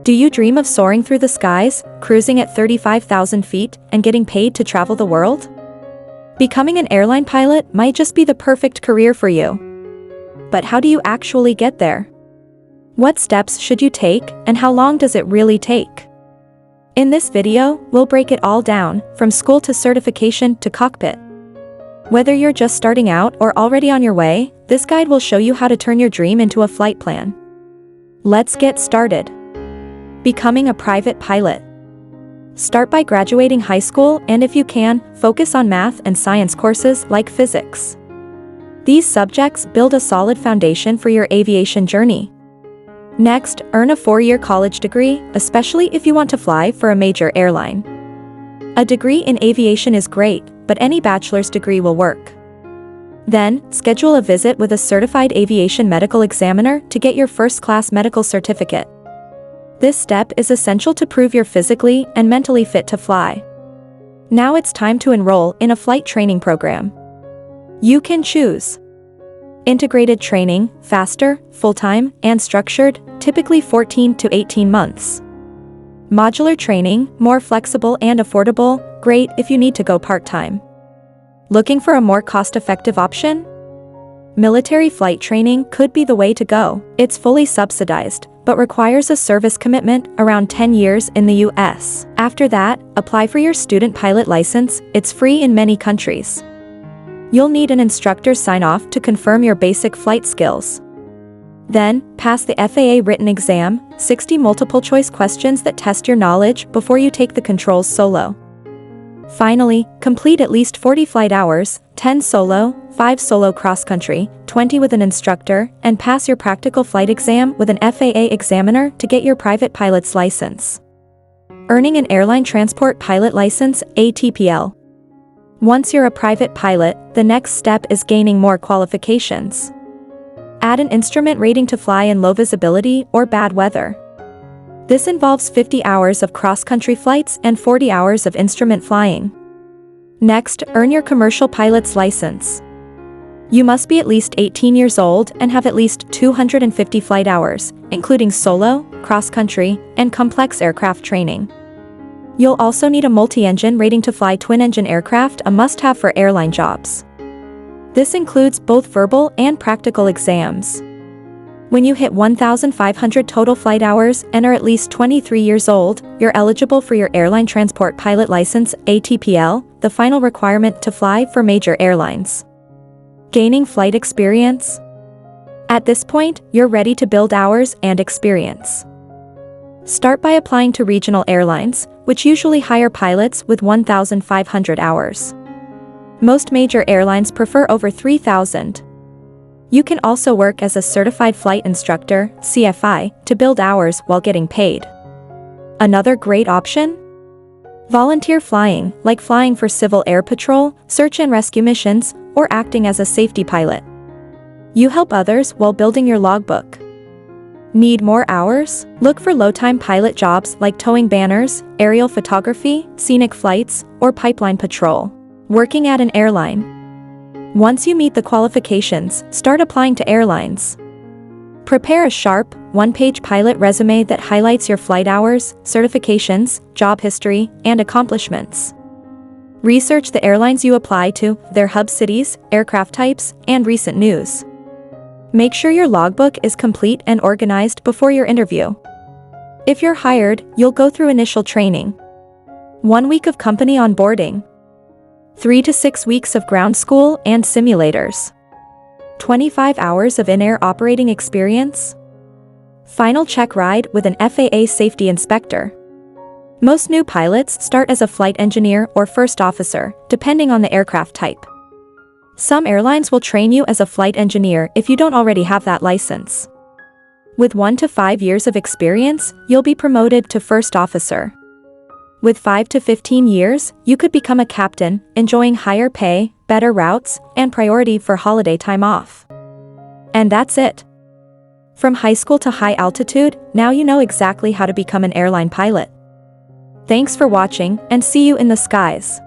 Do you dream of soaring through the skies, cruising at 35,000 feet, and getting paid to travel the world? Becoming an airline pilot might just be the perfect career for you. But how do you actually get there? What steps should you take, and how long does it really take? In this video, we'll break it all down, from school to certification to cockpit. Whether you're just starting out or already on your way, this guide will show you how to turn your dream into a flight plan. Let's get started. Becoming a private pilot. Start by graduating high school and, if you can, focus on math and science courses like physics. These subjects build a solid foundation for your aviation journey. Next, earn a 4-year college degree, especially if you want to fly for a major airline. A degree in aviation is great, but any bachelor's degree will work. Then, schedule a visit with a certified aviation medical examiner to get your first-class medical certificate. This step is essential to prove you're physically and mentally fit to fly. Now it's time to enroll in a flight training program. You can choose integrated training, faster, full-time, and structured, typically 14 to 18 months. Modular training, more flexible and affordable, great if you need to go part-time. Looking for a more cost-effective option? Military flight training could be the way to go. It's fully subsidized, but requires a service commitment around 10 years in the US. After that, apply for your student pilot license. It's free in many countries. You'll need an instructor's sign-off to confirm your basic flight skills. Then, pass the FAA written exam, 60 multiple-choice questions that test your knowledge before you take the controls solo. Finally, complete at least 40 flight hours, 10 solo, 5 solo cross-country, 20 with an instructor, and pass your practical flight exam with an FAA examiner to get your private pilot's license. Earning an airline transport pilot license, ATPL. Once you're a private pilot, the next step is gaining more qualifications. Add an instrument rating to fly in low visibility or bad weather. This involves 50 hours of cross-country flights and 40 hours of instrument flying. Next, earn your commercial pilot's license. You must be at least 18 years old and have at least 250 flight hours, including solo, cross-country, and complex aircraft training. You'll also need a multi-engine rating to fly twin-engine aircraft, a must-have for airline jobs. This includes both verbal and practical exams. When you hit 1,500 total flight hours and are at least 23 years old, you're eligible for your Airline Transport Pilot License, ATPL, the final requirement to fly for major airlines. Gaining flight experience. At this point, you're ready to build hours and experience. Start by applying to regional airlines, which usually hire pilots with 1,500 hours. Most major airlines prefer over 3,000. You can also work as a certified flight instructor, CFI, to build hours while getting paid. Another great option? Volunteer flying, like flying for Civil Air Patrol, search and rescue missions, or acting as a safety pilot. You help others while building your logbook. Need more hours? Look for low-time pilot jobs like towing banners, aerial photography, scenic flights, or pipeline patrol. Working at an airline. Once you meet the qualifications, start applying to airlines. Prepare a sharp, one-page pilot resume that highlights your flight hours, certifications, job history, and accomplishments. Research the airlines you apply to, their hub cities, aircraft types, and recent news. Make sure your logbook is complete and organized before your interview. If you're hired, you'll go through initial training. 1 week of company onboarding. 3 to 6 weeks of ground school and simulators. 25 hours of in-air operating experience. Final check ride with an FAA safety inspector. Most new pilots start as a flight engineer or first officer, depending on the aircraft type. Some airlines will train you as a flight engineer if you don't already have that license. With 1 to 5 years of experience, you'll be promoted to first officer. With 5 to 15 years, you could become a captain, enjoying higher pay, better routes, and priority for holiday time off. And that's it. From high school to high altitude, now you know exactly how to become an airline pilot. Thanks for watching, and see you in the skies.